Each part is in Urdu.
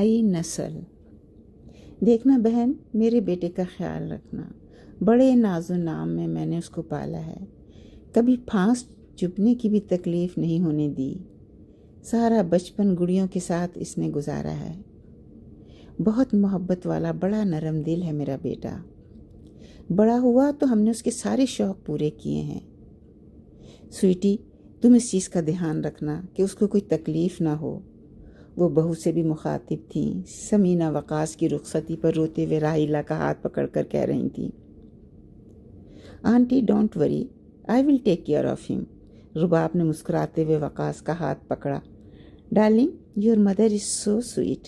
نئی نسل۔ دیکھنا بہن، میرے بیٹے کا خیال رکھنا، بڑے ناز و نام میں میں نے اس کو پالا ہے، کبھی پھانس چبھنے کی بھی تکلیف نہیں ہونے دی۔ سارا بچپن گڑیوں کے ساتھ اس نے گزارا ہے۔ بہت محبت والا، بڑا نرم دل ہے میرا بیٹا۔ بڑا ہوا تو ہم نے اس کے سارے شوق پورے کیے ہیں۔ سویٹی، تم اس چیز کا دھیان رکھنا کہ اس کو کوئی تکلیف نہ ہو۔ وہ بہو سے بھی مخاطب تھیں۔ سمینہ وقاص کی رخصتی پر روتے ہوئے راحیلہ کا ہاتھ پکڑ کر کہہ رہی تھیں، aunty don't worry, I will take care of ہم۔ رباب نے مسکراتے ہوئے وقاص کا ہاتھ پکڑا۔ Darling, your mother is so sweet.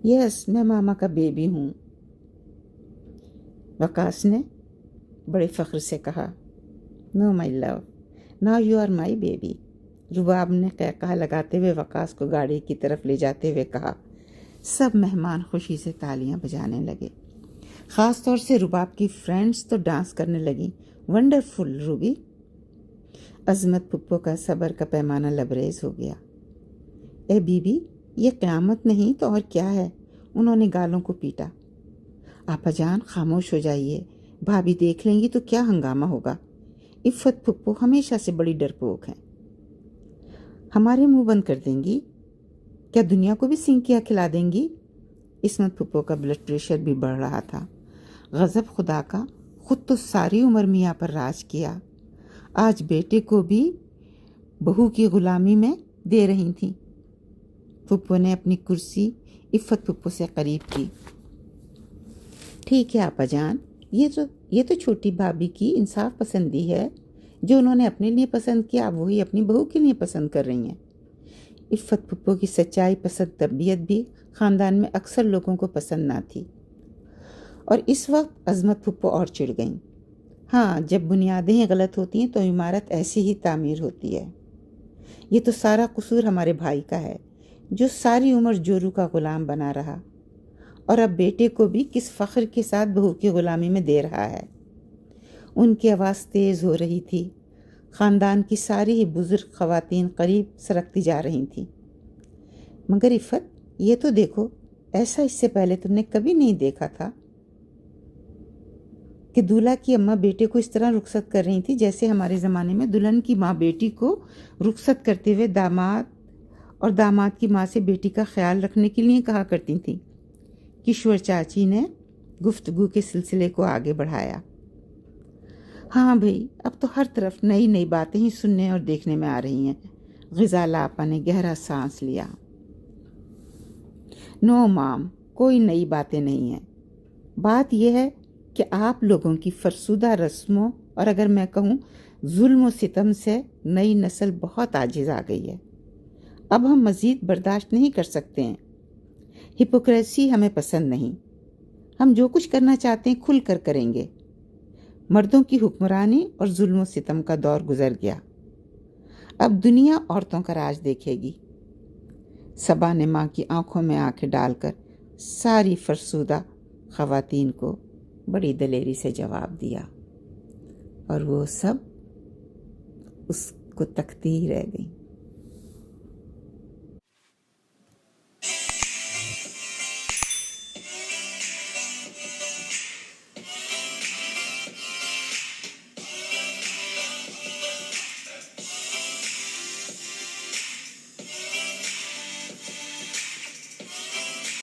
Yes, میں ماما کا بیبی ہوں، وقاص نے بڑے فخر سے کہا۔ No my love, now you are my baby, Rabab نے قہقہہ لگاتے ہوئے وقاص کو گاڑی کی طرف لے جاتے ہوئے کہا۔ سب مہمان خوشی سے تالیاں بجانے لگے، خاص طور سے رباب کی فرینڈز تو ڈانس کرنے لگیں۔ ونڈرفل روبی۔ عظمت پھپھو کا صبر کا پیمانہ لبریز ہو گیا۔ اے بی بی، یہ قیامت نہیں تو اور کیا ہے؟ انہوں نے گالوں کو پیٹا۔ آپا جان خاموش ہو جائیے، بھابھی دیکھ لیں گی تو کیا ہنگامہ ہوگا۔ عفت پھپھو ہمیشہ سے بڑی ڈرپوک ہیں، ہمارے منہ بند کر دیں گی؟ کیا دنیا کو بھی سینکیاں کھلا دیں گی؟ عصمت پھپھو کا بلڈ پریشر بھی بڑھ رہا تھا۔ غضب خدا کا، خود تو ساری عمر میاں پر راج کیا، آج بیٹے کو بھی بہو کی غلامی میں دے رہی تھیں۔ پھپھو نے اپنی کرسی عفت پھپھو سے قریب کی۔ ٹھیک ہے آپا جان، یہ تو چھوٹی بھابھی کی انصاف پسندی ہے، جو انہوں نے اپنے لیے پسند کیا وہی اپنی بہو کے لیے پسند کر رہی ہیں۔ عفت پھپھو کی سچائی پسند طبیعت بھی خاندان میں اکثر لوگوں کو پسند نہ تھی، اور اس وقت عظمت پھپھو اور چڑ گئیں۔ ہاں، جب بنیادیں غلط ہوتی ہیں تو عمارت ایسی ہی تعمیر ہوتی ہے۔ یہ تو سارا قصور ہمارے بھائی کا ہے، جو ساری عمر جورو کا غلام بنا رہا، اور اب بیٹے کو بھی کس فخر کے ساتھ بہو کی غلامی میں دے رہا ہے۔ ان کی آواز تیز ہو رہی تھی۔ خاندان کی ساری ہی بزرگ خواتین قریب سرکتی جا رہی تھیں۔ مگر عفت، یہ تو دیکھو، ایسا اس سے پہلے تم نے کبھی نہیں دیکھا تھا کہ دولہا کی اماں بیٹے کو اس طرح رخصت کر رہی تھی، جیسے ہمارے زمانے میں دلہن کی ماں بیٹی کو رخصت کرتے ہوئے داماد اور داماد کی ماں سے بیٹی کا خیال رکھنے کے لیے کہا کرتی تھیں۔ کشور چاچی نے گفتگو کے سلسلے کو آگے بڑھایا۔ ہاں بھئی، اب تو ہر طرف نئی نئی باتیں ہی سننے اور دیکھنے میں آ رہی ہیں۔ غزالہ آپا نے گہرا سانس لیا۔ نو مام، کوئی نئی باتیں نہیں ہیں۔ بات یہ ہے کہ آپ لوگوں کی فرسودہ رسموں اور اگر میں کہوں ظلم و ستم سے نئی نسل بہت عاجز آ گئی ہے۔ اب ہم مزید برداشت نہیں کر سکتے ہیں۔ ہپوکریسی ہمیں پسند نہیں۔ ہم جو کچھ کرنا چاہتے ہیں کھل کر کریں گے۔ مردوں کی حکمرانی اور ظلم و ستم کا دور گزر گیا، اب دنیا عورتوں کا راج دیکھے گی۔ صبا نے ماں کی آنکھوں میں آنکھیں ڈال کر ساری فرسودہ خواتین کو بڑی دلیری سے جواب دیا، اور وہ سب اس کو تکتی ہی رہ گئیں۔